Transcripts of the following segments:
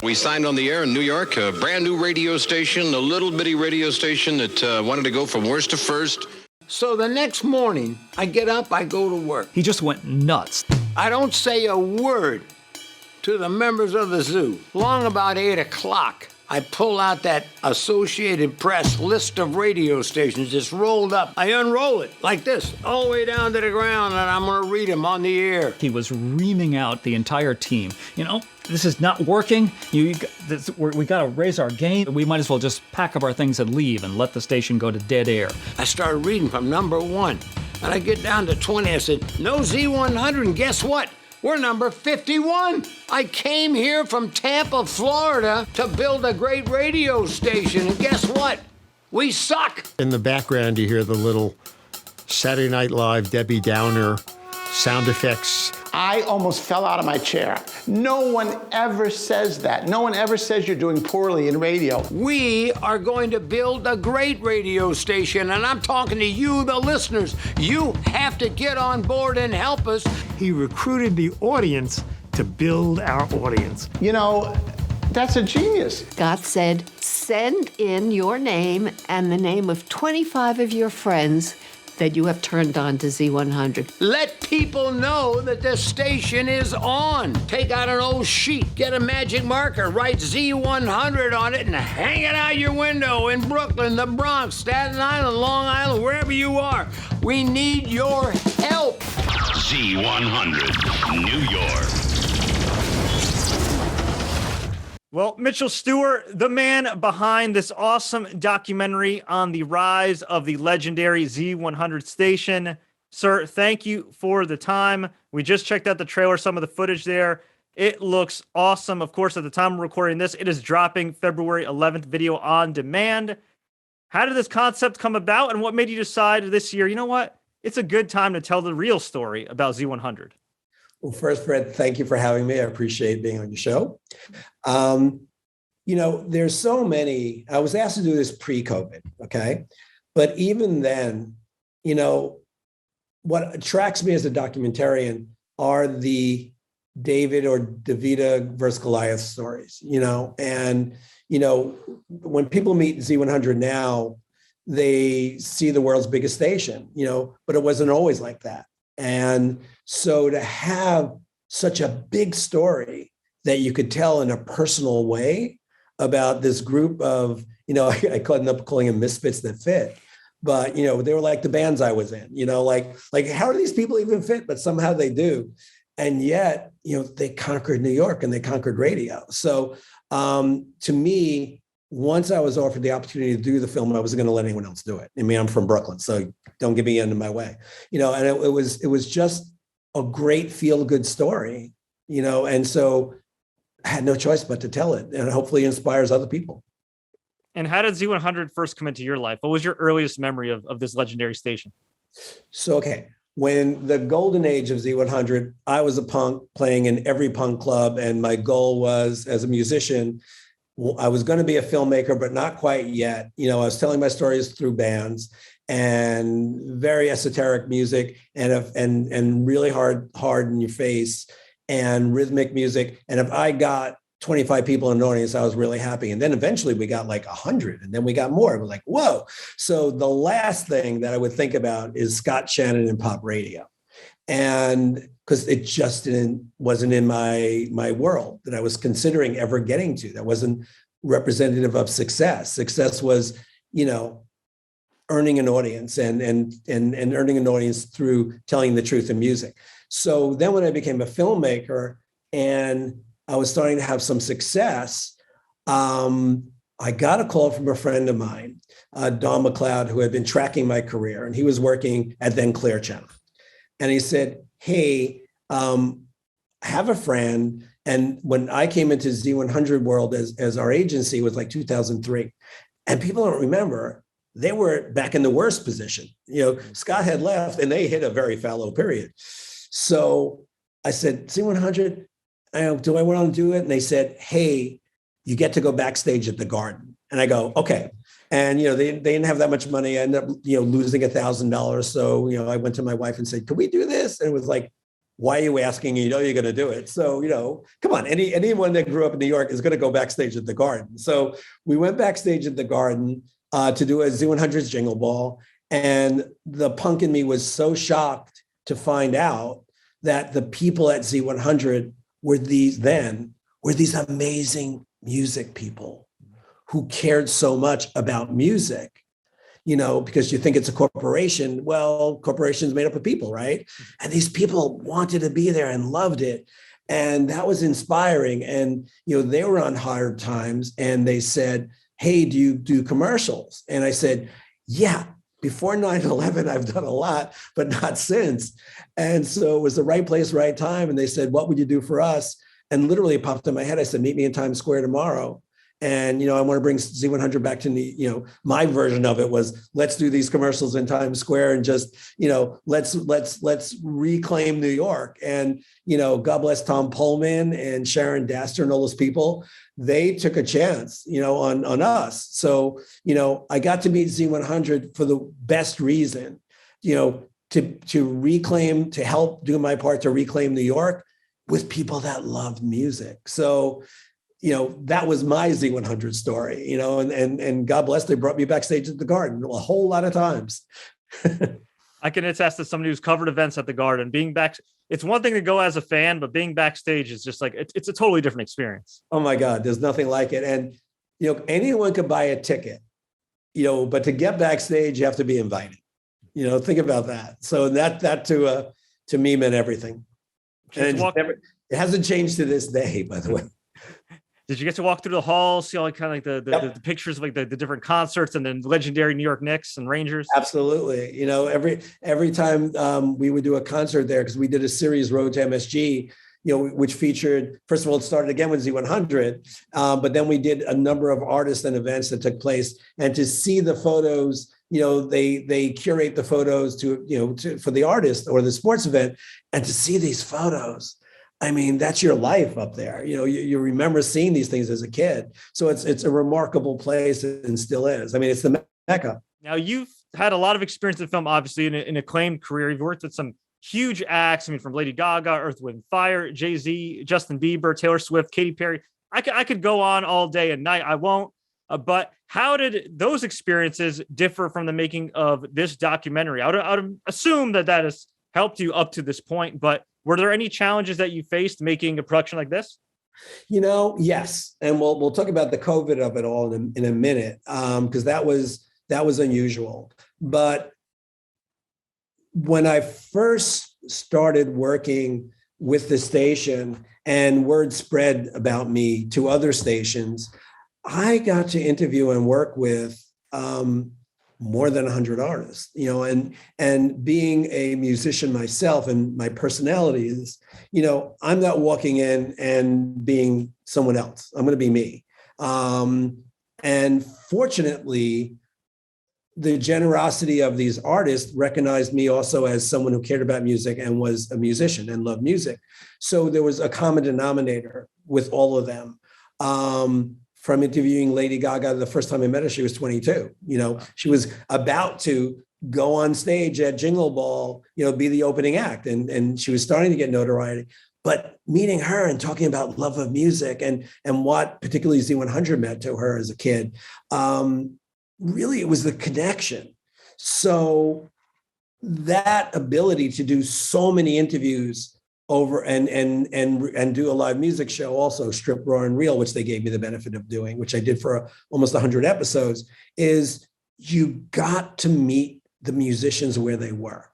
We signed on the air in New York, a brand new radio station, a little bitty radio station that wanted to go from worst to first. So the next morning, I get up, I go to work. He just went nuts. I don't say a word to the members of the zoo. Long about 8 o'clock, I pull out that Associated Press list of radio stations, just rolled up. I unroll it like this, all the way down to the ground, and I'm gonna read them on the air. He was reaming out the entire team. You know, this is not working. We got to raise our game. We might as well just pack up our things and leave and let the station go to dead air. I started reading from number 1, and I get down to 20. I said, no Z100, and guess what? We're number 51. I came here from Tampa, Florida to build a great radio station, and guess what? We suck. In the background, you hear the little Saturday Night Live, Debbie Downer sound effects. I almost fell out of my chair. No one ever says that. No one ever says you're doing poorly in radio. We are going to build a great radio station, and I'm talking to you, the listeners. You have to get on board and help us. He recruited the audience to build our audience. You know, that's a genius. Scott said, send in your name and the name of 25 of your friends that you have turned on to Z100. Let people know that the station is on. Take out an old sheet, get a magic marker, write Z100 on it, and hang it out your window in Brooklyn, the Bronx, Staten Island, Long Island, wherever you are. We need your help. Z100, New York. Well, Mitchell Stuart, the man behind this awesome documentary on the rise of the legendary Z100 station. Sir, thank you for the time. We just checked out the trailer, some of the footage there. It looks awesome. Of course, at the time of recording this, it is dropping February 11th, video on demand. How did this concept come about, and what made you decide this year, you know what? It's a good time to tell the real story about Z100. Well, first, Fred, thank you for having me. I appreciate being on your show. You know, there's so many. I was asked to do this pre-COVID, okay? But even then, you know, what attracts me as a documentarian are the David or Davida versus Goliath stories, you know? And, you know, when people meet Z100 now, they see the world's biggest station, you know, but it wasn't always like that. And so to have such a big story that you could tell in a personal way about this group of, you know, I ended up calling them misfits that fit, but, you know, they were like the bands I was in, you know, like how do these people even fit? But somehow they do. And yet, you know, they conquered New York and they conquered radio. So to me, once I was offered the opportunity to do the film, I wasn't going to let anyone else do it. I mean, I'm from Brooklyn, so don't get me into my way, you know, and it was just a great feel-good story, you know, and so I had no choice but to tell it, and hopefully inspires other people. And how did Z100 first come into your life? What was your earliest memory of this legendary station? So, okay, when the golden age of Z100, I was a punk playing in every punk club, and my goal was, as a musician, I was going to be a filmmaker, but not quite yet. You know, I was telling my stories through bands and very esoteric music and really hard in your face and rhythmic music. And if I got 25 people in an audience, I was really happy. And then eventually we got like 100, and then we got more. It was like, whoa. So the last thing that I would think about is Scott Shannon and pop radio. And because it just wasn't in my world that I was considering ever getting to. That wasn't representative of success. Success was, you know, earning an audience and earning an audience through telling the truth in music. So then when I became a filmmaker and I was starting to have some success, I got a call from a friend of mine, Don McLeod, who had been tracking my career, and he was working at then Clear Channel. And he said, hey, I have a friend. And when I came into Z100 world as our agency was like 2003. And people don't remember, they were back in the worst position. You know, Scott had left and they hit a very fallow period. So I said, Z100, do I want to do it? And they said, hey, you get to go backstage at the Garden. And I go, okay. And, you know, they didn't have that much money. I ended up, you know, losing $1,000. So, you know, I went to my wife and said, can we do this? And it was like, why are you asking? You know you're going to do it. So, come on, anyone that grew up in New York is going to go backstage at the Garden. So we went backstage at the Garden to do a Z100's Jingle Ball. And the punk in me was so shocked to find out that the people at Z100 were these amazing music people who cared so much about music, because you think it's a corporation. Well, corporations made up of people, right? And these people wanted to be there and loved it. And that was inspiring. And, they were on hard times and they said, hey, do you do commercials? And I said, yeah. Before 9/11, I've done a lot, but not since. And so it was the right place, right time. And they said, what would you do for us? And literally it popped in my head. I said, meet me in Times Square tomorrow. And, I want to bring Z100 back to my version of it was, let's do these commercials in Times Square and just, let's reclaim New York. And, God bless Tom Pullman and Sharon Dastor and all those people. They took a chance, on us. So, I got to meet Z100 for the best reason, to help do my part to reclaim New York with people that loved music. So, that was my Z100 story, and God bless, they brought me backstage at the Garden a whole lot of times. I can attest to somebody who's covered events at the Garden. Being back, it's one thing to go as a fan, but being backstage is just like, it's a totally different experience. Oh my God, there's nothing like it. And, anyone could buy a ticket, but to get backstage, you have to be invited. Think about that. So that to me meant everything. And it hasn't changed to this day, by the way. Did you get to walk through the halls, see all kind of like the pictures of like the different concerts and then legendary New York Knicks and Rangers? Absolutely. Every time we would do a concert there, because we did a series, Road to MSG, which featured, first of all, it started again with Z100, but then we did a number of artists and events that took place. And to see the photos, they curate the photos for the artist or the sports event, and to see these photos, I mean, that's your life up there. You remember seeing these things as a kid. So it's a remarkable place and still is. I mean, it's the Mecca. Now, you've had a lot of experience in film, obviously, in an acclaimed career. You've worked with some huge acts. I mean, from Lady Gaga, Earth, Wind, Fire, Jay-Z, Justin Bieber, Taylor Swift, Katy Perry. I could go on all day and night. I won't. But how did those experiences differ from the making of this documentary? I would assume that has helped you up to this point, but were there any challenges that you faced making a production like this? Yes. And we'll talk about the COVID of it all in a minute, because that was unusual. But when I first started working with the station and word spread about me to other stations, I got to interview and work with more than 100 artists, and being a musician myself and my personality is, I'm not walking in and being someone else. I'm going to be me. And fortunately, the generosity of these artists recognized me also as someone who cared about music and was a musician and loved music. So there was a common denominator with all of them. From interviewing Lady Gaga, the first time I met her, she was 22. She was about to go on stage at Jingle Ball, be the opening act. And she was starting to get notoriety. But meeting her and talking about love of music and what particularly Z100 meant to her as a kid, really it was the connection. So that ability to do so many interviews over and do a live music show, also Strip, Raw, and Reel, which they gave me the benefit of doing, which I did for almost 100 episodes, is you got to meet the musicians where they were.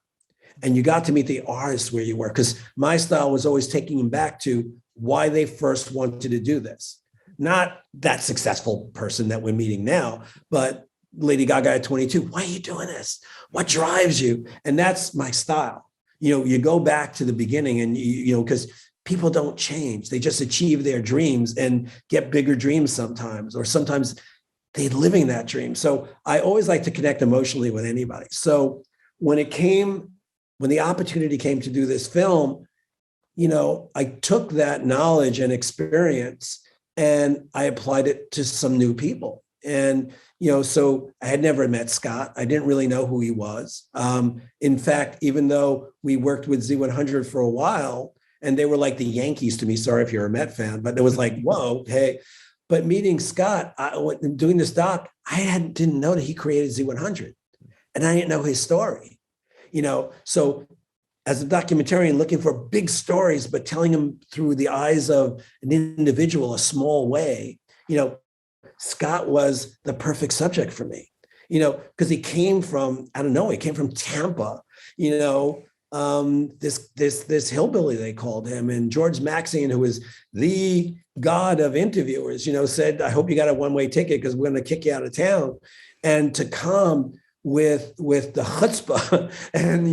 And you got to meet the artists where you were, because my style was always taking them back to why they first wanted to do this. Not that successful person that we're meeting now, but Lady Gaga at 22, why are you doing this? What drives you? And that's my style. You go back to the beginning and, because people don't change. They just achieve their dreams and get bigger dreams sometimes, or sometimes they're living that dream. So I always like to connect emotionally with anybody. So when the opportunity came to do this film, I took that knowledge and experience and I applied it to some new people. And, so I had never met Scott. I didn't really know who he was. In fact, even though we worked with Z100 for a while, and they were like the Yankees to me, sorry if you're a Met fan, but it was like, whoa, hey. But meeting Scott, doing this doc, didn't know that he created Z100. And I didn't know his story, So as a documentarian, looking for big stories, but telling them through the eyes of an individual, a small way, Scott was the perfect subject for me, because he came from, he came from Tampa, this hillbilly, they called him. And George Maxine, who is the god of interviewers, said, I hope you got a one-way ticket because we're going to kick you out of town. And to come with the chutzpah and,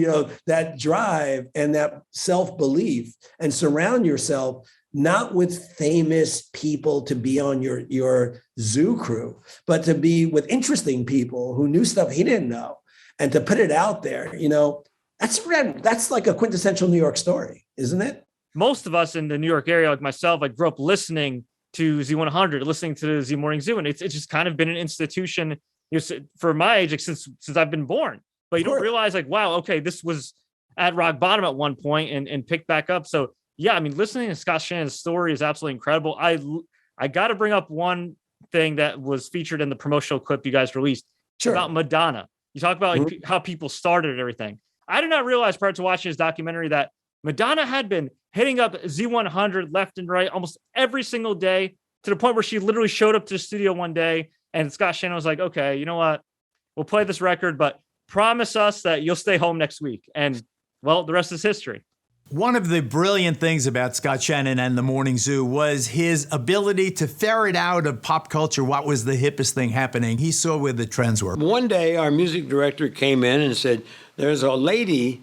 that drive and that self-belief, and surround yourself not with famous people to be on your zoo crew, but to be with interesting people who knew stuff he didn't know, and to put it out there, that's like a quintessential New York story, isn't it? Most of us in the New York area, like myself, I grew up listening to Z100, listening to the Z Morning Zoo, and it's just kind of been an institution, for my age, like, since I've been born. But you don't realize, like, wow, okay, this was at rock bottom at one point and picked back up. So yeah, I mean, listening to Scott Shannon's story is absolutely incredible. I got to bring up one thing that was featured in the promotional clip you guys released about Madonna. You talk about like how people started and everything. I did not realize prior to watching this documentary that Madonna had been hitting up Z100 left and right almost every single day, to the point where she literally showed up to the studio one day and Scott Shannon was like, okay, you know what? We'll play this record, but promise us that you'll stay home next week. And well, the rest is history. One of the brilliant things about Scott Shannon and the Morning Zoo was his ability to ferret out of pop culture what was the hippest thing happening. He saw where the trends were. One day, our music director came in and said, there's a lady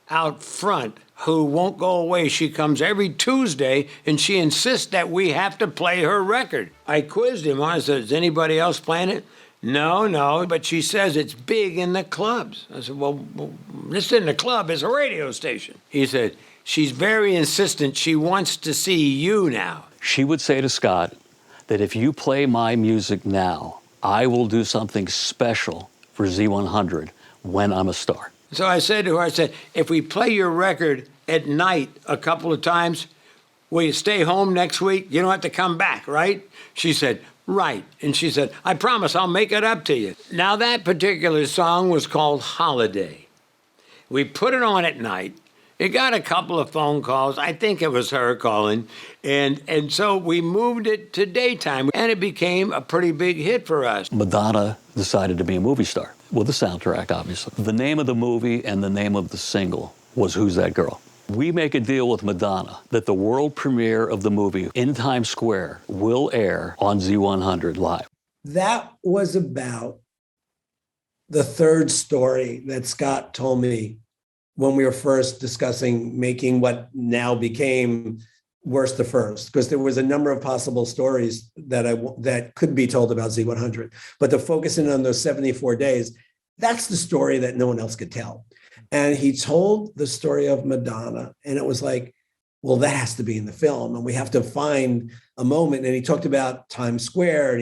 out front who won't go away. She comes every Tuesday, and she insists that we have to play her record. I quizzed him. I said, is anybody else playing it? No, but she says it's big in the clubs. I said, well, this isn't a club, it's a radio station. He said, she's very insistent. She wants to see you now. She would say to Scott that if you play my music now, I will do something special for Z100 when I'm a star. So I said to her, if we play your record at night a couple of times, will you stay home next week? You don't have to come back, right? She said, right. And she said, I promise I'll make it up to you. Now, that particular song was called Holiday. We put it on at night. It got a couple of phone calls. I think it was her calling. And so we moved it to daytime, and it became a pretty big hit for us. Madonna decided to be a movie star with a soundtrack, obviously. The name of the movie and the name of the single was Who's That Girl? We make a deal with Madonna that the world premiere of the movie in Times Square will air on Z100 Live. That was about the third story that Scott told me when we were first discussing making what now became Worst to First, because there was a number of possible stories that could be told about Z100. But to focus in on those 74 days, that's the story that no one else could tell. And he told the story of Madonna, and it was like, well, that has to be in the film, and we have to find a moment. And he talked about Times Square,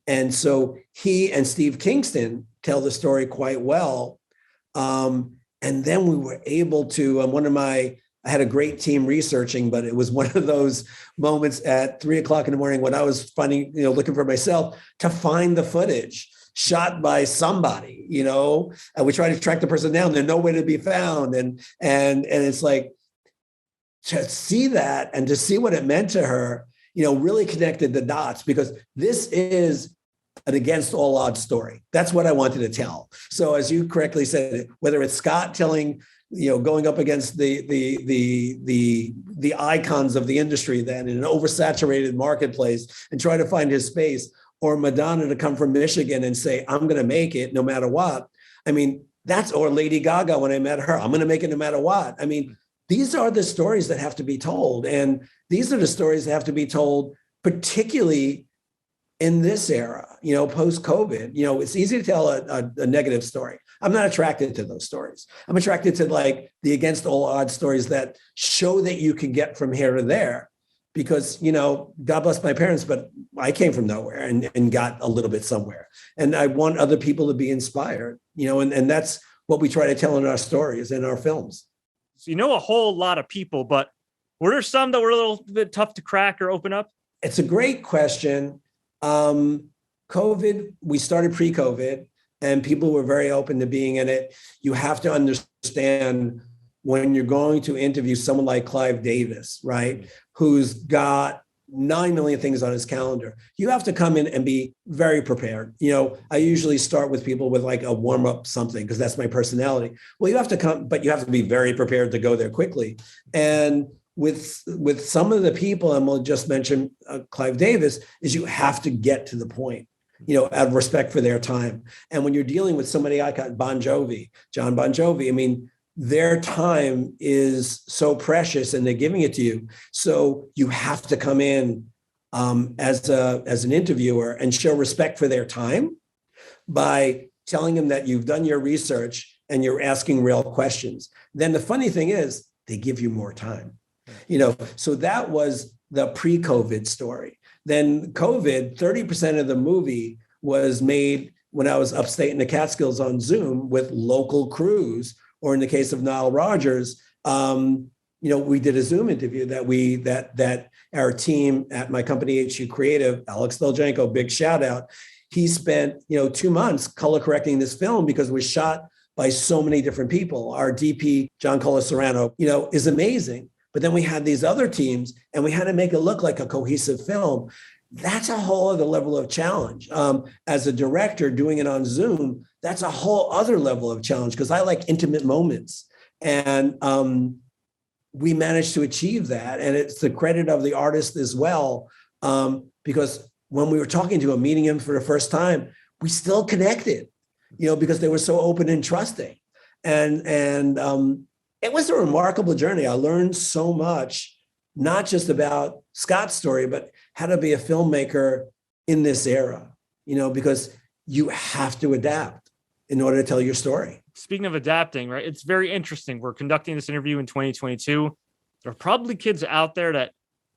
and so he and Steve Kingston tell the story quite well. And then we were able to, I had a great team researching, but it was one of those moments at 3:00 in the morning when I was looking for myself to find the footage shot by somebody, and we try to track the person down. They're nowhere to be found. And it's like, to see that and to see what it meant to her, really connected the dots, because this is an against all odds story. That's what I wanted to tell. So as you correctly said, whether it's Scott telling, going up against the icons of the industry then in an oversaturated marketplace and try to find his space, or Madonna to come from Michigan and say, I'm going to make it no matter what. I mean, or Lady Gaga when I met her, I'm going to make it no matter what. I mean, these are the stories that have to be told. And these are the stories that have to be told, particularly in this era, post-COVID. It's easy to tell a negative story. I'm not attracted to those stories. I'm attracted to like the against all odds stories that show that you can get from here to there. because, God bless my parents, but I came from nowhere and got a little bit somewhere. And I want other people to be inspired, and that's what we try to tell in our stories, in our films. So a whole lot of people, but were there some that were a little bit tough to crack or open up? It's a great question. COVID, we started pre-COVID, and people were very open to being in it. You have to understand when you're going to interview someone like Clive Davis, right, who's got 9 million things on his calendar, you have to come in and be very prepared. I usually start with people with like a warm-up something, because that's my personality. Well, you have to come, but you have to be very prepared to go there quickly. And with some of the people, and we'll just mention Clive Davis, is you have to get to the point, out of respect for their time. And when you're dealing with somebody like Jon Bon Jovi, I mean, their time is so precious and they're giving it to you. So you have to come in as an interviewer and show respect for their time by telling them that you've done your research and you're asking real questions. Then the funny thing is they give you more time, so that was the pre-COVID story. Then COVID, 30% of the movie was made when I was upstate in the Catskills on Zoom with local crews. Or in the case of Nile Rodgers, we did a Zoom interview that our team at my company, HU Creative, Alex Doljenko, big shout out. He spent, 2 months color correcting this film because it was shot by so many different people. Our DP, John Serrano, is amazing. But then we had these other teams and we had to make it look like a cohesive film. That's a whole other level of challenge. As a director doing it on Zoom, that's a whole other level of challenge because I like intimate moments. And we managed to achieve that. And it's the credit of the artist as well, because when we were talking to him, meeting him for the first time, we still connected, because they were so open and trusting. And it was a remarkable journey. I learned so much, not just about Scott's story, but how to be a filmmaker in this era, because you have to adapt in order to tell your story. Speaking of adapting, right? It's very interesting. We're conducting this interview in 2022. There are probably kids out there that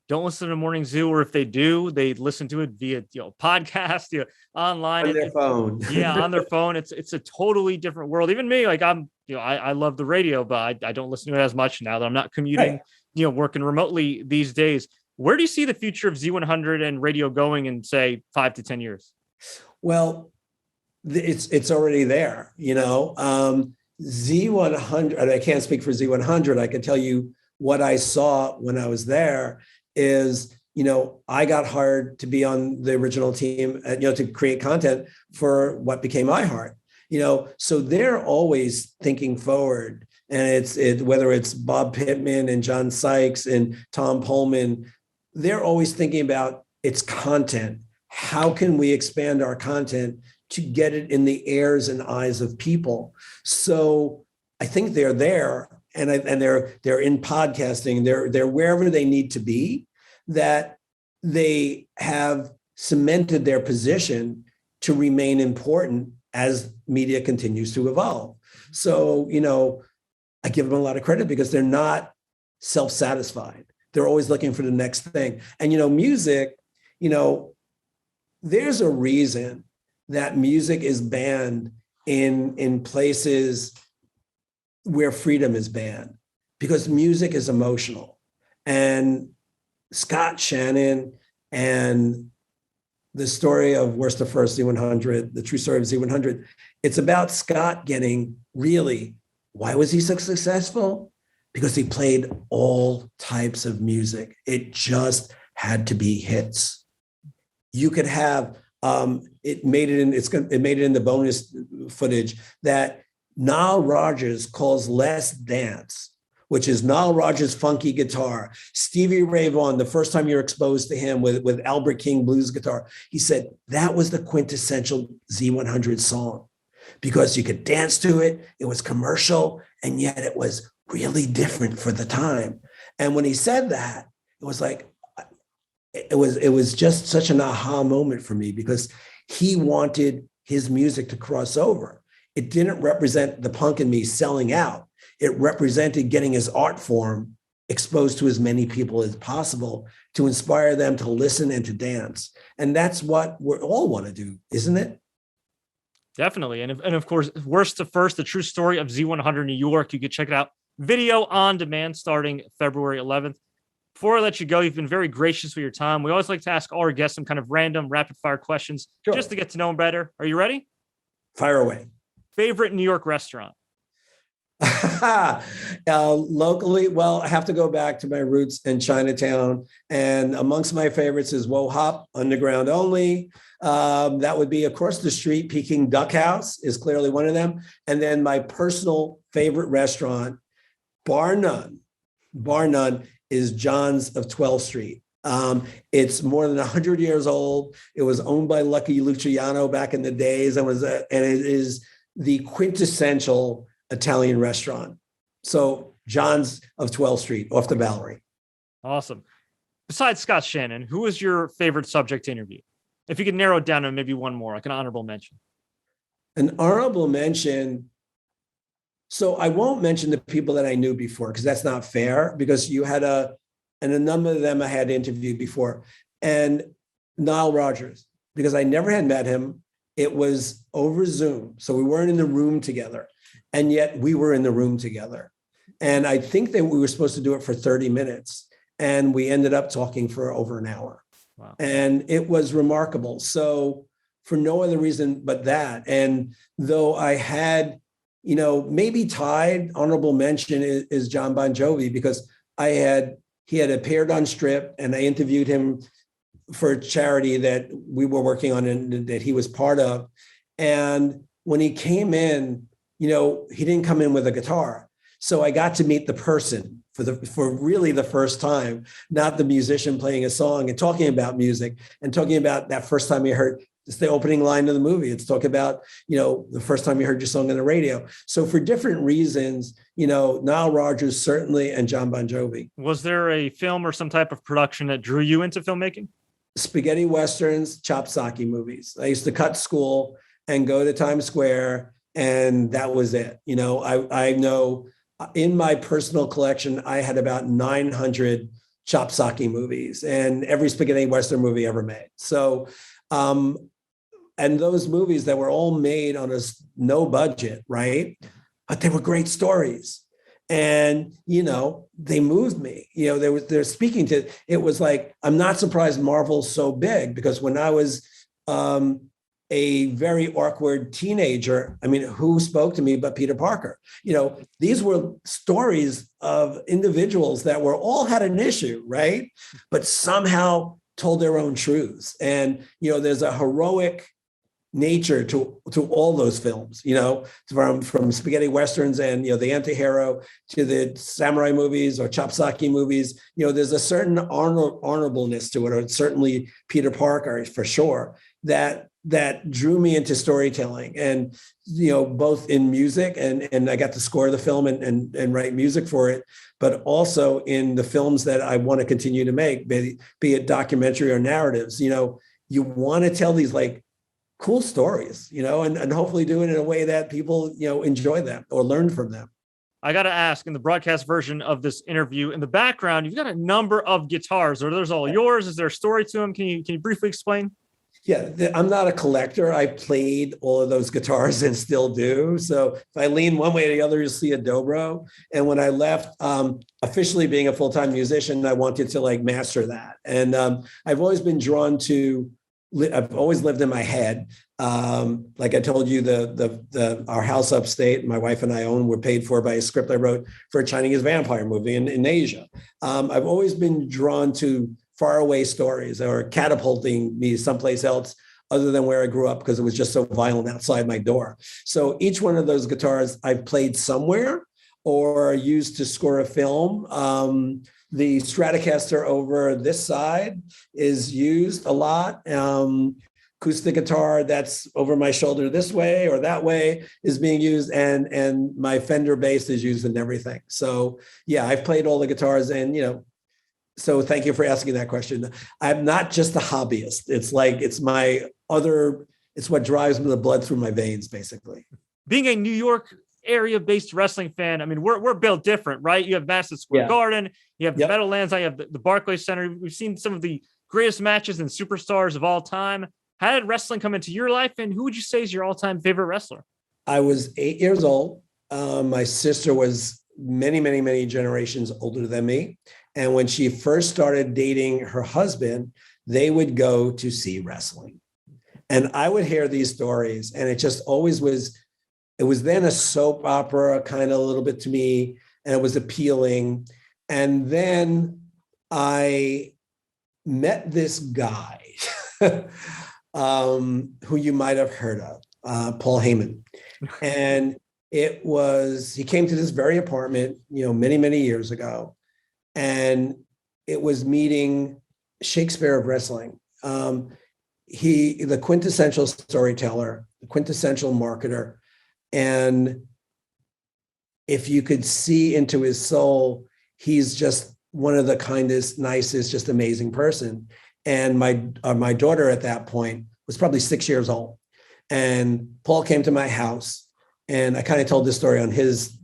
don't listen to Morning Zoo, or if they do, they listen to it via podcast, online on their phone. On their phone. It's a totally different world. Even me, like I love the radio, but I don't listen to it as much now that I'm not commuting, right, working remotely these days. Where do you see the future of Z100 and radio going in, say, 5 to 10 years? Well, it's already there. Z100. I can't speak for Z100. I can tell you what I saw when I was there is, I got hired to be on the original team, to create content for what became iHeart. So they're always thinking forward, and whether it's Bob Pittman and John Sykes and Tom Pullman, they're always thinking about its content. How can we expand our content to get it in the ears and eyes of people? So I think they're there, and they're in podcasting. They're wherever they need to be, that they have cemented their position to remain important as media continues to evolve. So, I give them a lot of credit because they're not self-satisfied. They're always looking for the next thing. And, music, there's a reason that music is banned in places where freedom is banned, because music is emotional. And Scott Shannon and the story of Worst to First Z100, the true story of Z100, it's about Scott getting really, why was he so successful? Because he played all types of music. It just had to be hits. You could have, it made it in the bonus footage that Nile Rodgers calls Les Dance, which is Nile Rodgers' funky guitar. Stevie Ray Vaughan, the first time you're exposed to him with Albert King blues guitar, he said that was the quintessential Z100 song because you could dance to it. It was commercial, and yet it was really different for the time. And when he said that, it was like, it was just such an aha moment for me, because he wanted his music to cross over. It didn't represent the punk in me selling out. It represented getting his art form exposed to as many people as possible to inspire them to listen and to dance. And that's what we all want to do, isn't it? Definitely. And of course, Worst to First, the true story of Z100 New York. You could check it out video on demand starting February 11th. Before I let you go, you've been very gracious with your time. We always like to ask all our guests some kind of random rapid fire questions just to get to know them better. Are you ready? Fire away. Favorite New York restaurant? Locally, well, I have to go back to my roots in Chinatown. And amongst my favorites is Wo Hop, underground only. That would be across the street. Peking Duck House is clearly one of them. And then my personal favorite restaurant, bar none, is John's of 12th Street. It's more than 100 years old. It was owned by Lucky Luciano back in the days, and it is the quintessential Italian restaurant. So John's of 12th Street off the Bowery. Awesome. Besides Scott Shannon, who was your favorite subject to interview? If you could narrow it down to maybe one more, like an honorable mention. An honorable mention. So I won't mention the people that I knew before, because that's not fair, because you had and a number of them I had interviewed before. And Nile Rodgers, because I never had met him. It was over Zoom. So we weren't in the room together. And yet we were in the room together. And I think that we were supposed to do it for 30 minutes. And we ended up talking for over an hour. Wow. And it was remarkable. So for no other reason but that. And though I had, maybe tied, honorable mention is Jon Bon Jovi, because he had appeared on Strip, and I interviewed him for a charity that we were working on and that he was part of. And when he came in, he didn't come in with a guitar. So I got to meet the person for really the first time, not the musician playing a song and talking about music and talking about that first time he heard. It's the opening line of the movie. It's talking about, the first time you heard your song on the radio. So for different reasons, Nile Rodgers certainly, and Jon Bon Jovi. Was there a film or some type of production that drew you into filmmaking? Spaghetti Westerns, chop sake movies. I used to cut school and go to Times Square, and that was it. I know in my personal collection, I had about 900 chop sake movies and every spaghetti Western movie ever made. So, and those movies that were all made on a no budget, right? But they were great stories. And, they moved me. They're speaking to, it was like, I'm not surprised Marvel's so big, because when I was a very awkward teenager, who spoke to me but Peter Parker? These were stories of individuals that all had an issue, right? But somehow told their own truths. And, there's a heroic nature to all those films, from spaghetti Westerns and, the anti-hero to the samurai movies or chop sake movies, there's a certain honorableness to it, or certainly Peter Parker for sure, that drew me into storytelling. And, both in music and I got to score the film and write music for it, but also in the films that I want to continue to make, be it documentary or narratives. You want to tell these cool stories, and hopefully do it in a way that people, enjoy them or learn from them. I got to ask, in the broadcast version of this interview, in the background, you've got a number of guitars. Are those all yours? Is there a story to them? Can you briefly explain? Yeah, I'm not a collector. I played all of those guitars and still do. So if I lean one way or the other, you'll see a dobro. And when I left, officially being a full-time musician, I wanted to master that. And I've always been drawn to, I've always lived in my head. Like I told you, our house upstate, my wife and I own, were paid for by a script I wrote for a Chinese vampire movie in Asia. I've always been drawn to faraway stories, or catapulting me someplace else other than where I grew up, because it was just so violent outside my door. So each one of those guitars I've played somewhere or used to score a film. The Stratocaster over this side is used a lot. Acoustic guitar that's over my shoulder this way or that way is being used, and my Fender bass is used in everything. So yeah, I've played all the guitars, and so thank you for asking that question. I'm not just a hobbyist. It's it's what drives the blood through my veins, basically. Being a New York area-based wrestling fan, I mean, we're built different, right? You have Madison Square Garden, you have the Meadowlands, I have the Barclays Center. We've seen some of the greatest matches and superstars of all time. How did wrestling come into your life, and who would you say is your all-time favorite wrestler? I was 8 years old. My sister was many, many, many generations older than me. And when she first started dating her husband, they would go to see wrestling. And I would hear these stories, and it just always was, it was then a soap opera kind of a little bit to me, and it was appealing. And then I met this guy who you might have heard of, Paul Heyman. And he came to this very apartment, many, many years ago. And it was meeting Shakespeare of wrestling. The quintessential storyteller, the quintessential marketer. And if you could see into his soul, he's just one of the kindest, nicest, just amazing person. And my daughter at that point was probably 6 years old. And Paul came to my house, and I kind of told this story on his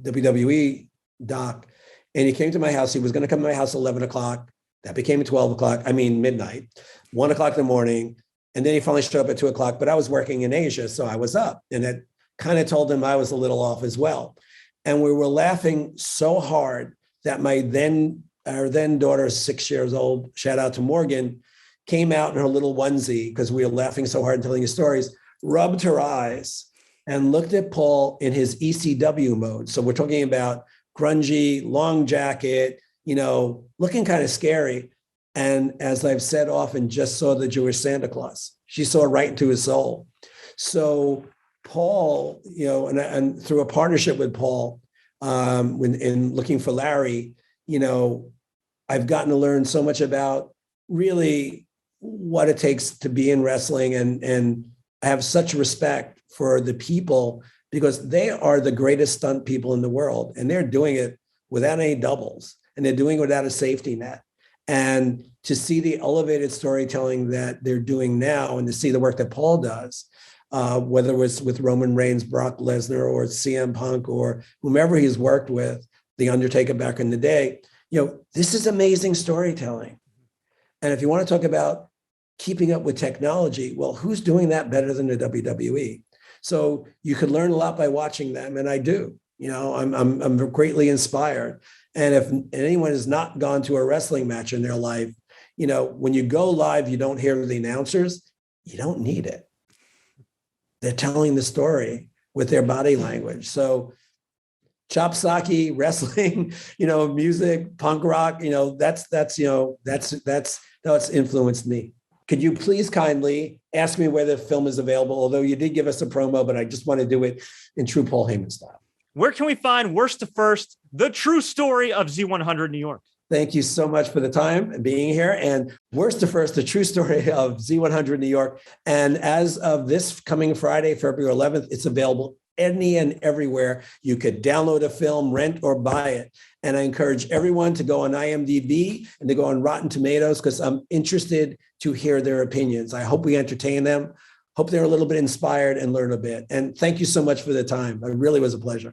WWE doc. And he came to my house. He was going to come to my house at 11 o'clock. That became 12 o'clock. I mean, midnight, 1 o'clock in the morning. And then he finally showed up at 2 o'clock, but I was working in Asia. So I was up, and it kind of told him I was a little off as well. And we were laughing so hard that our then daughter, 6 years old, shout out to Morgan, came out in her little onesie because we were laughing so hard and telling his stories, rubbed her eyes and looked at Paul in his ECW mode. So we're talking about grungy, long jacket, looking kind of scary. And as I've said often, just saw the Jewish Santa Claus. She saw right into his soul. So Paul, and through a partnership with Paul, in looking for Larry, I've gotten to learn so much about really what it takes to be in wrestling. And I have such respect for the people because they are the greatest stunt people in the world. And they're doing it without any doubles, and they're doing it without a safety net. And to see the elevated storytelling that they're doing now, and to see the work that Paul does, whether it was with Roman Reigns, Brock Lesnar, or CM Punk, or whomever he's worked with, The Undertaker back in the day, this is amazing storytelling. And if you want to talk about keeping up with technology, well, who's doing that better than the WWE? So you could learn a lot by watching them, and I do. I'm greatly inspired. And if anyone has not gone to a wrestling match in their life, when you go live, you don't hear the announcers, you don't need it. They're telling the story with their body language. So chop socky, wrestling, music, punk rock, that's what's influenced me. Could you please kindly ask me where the film is available? Although you did give us a promo, but I just want to do it in true Paul Heyman style. Where can we find Worst to First, the true story of Z100 New York? Thank you so much for the time and being here. And Worst to First, the true story of Z100 New York. And as of this coming Friday, February 11th, it's available any and everywhere. You could download a film, rent, or buy it. And I encourage everyone to go on IMDb and to go on Rotten Tomatoes, because I'm interested to hear their opinions. I hope we entertain them. Hope they're a little bit inspired and learn a bit. And thank you so much for the time. It really was a pleasure.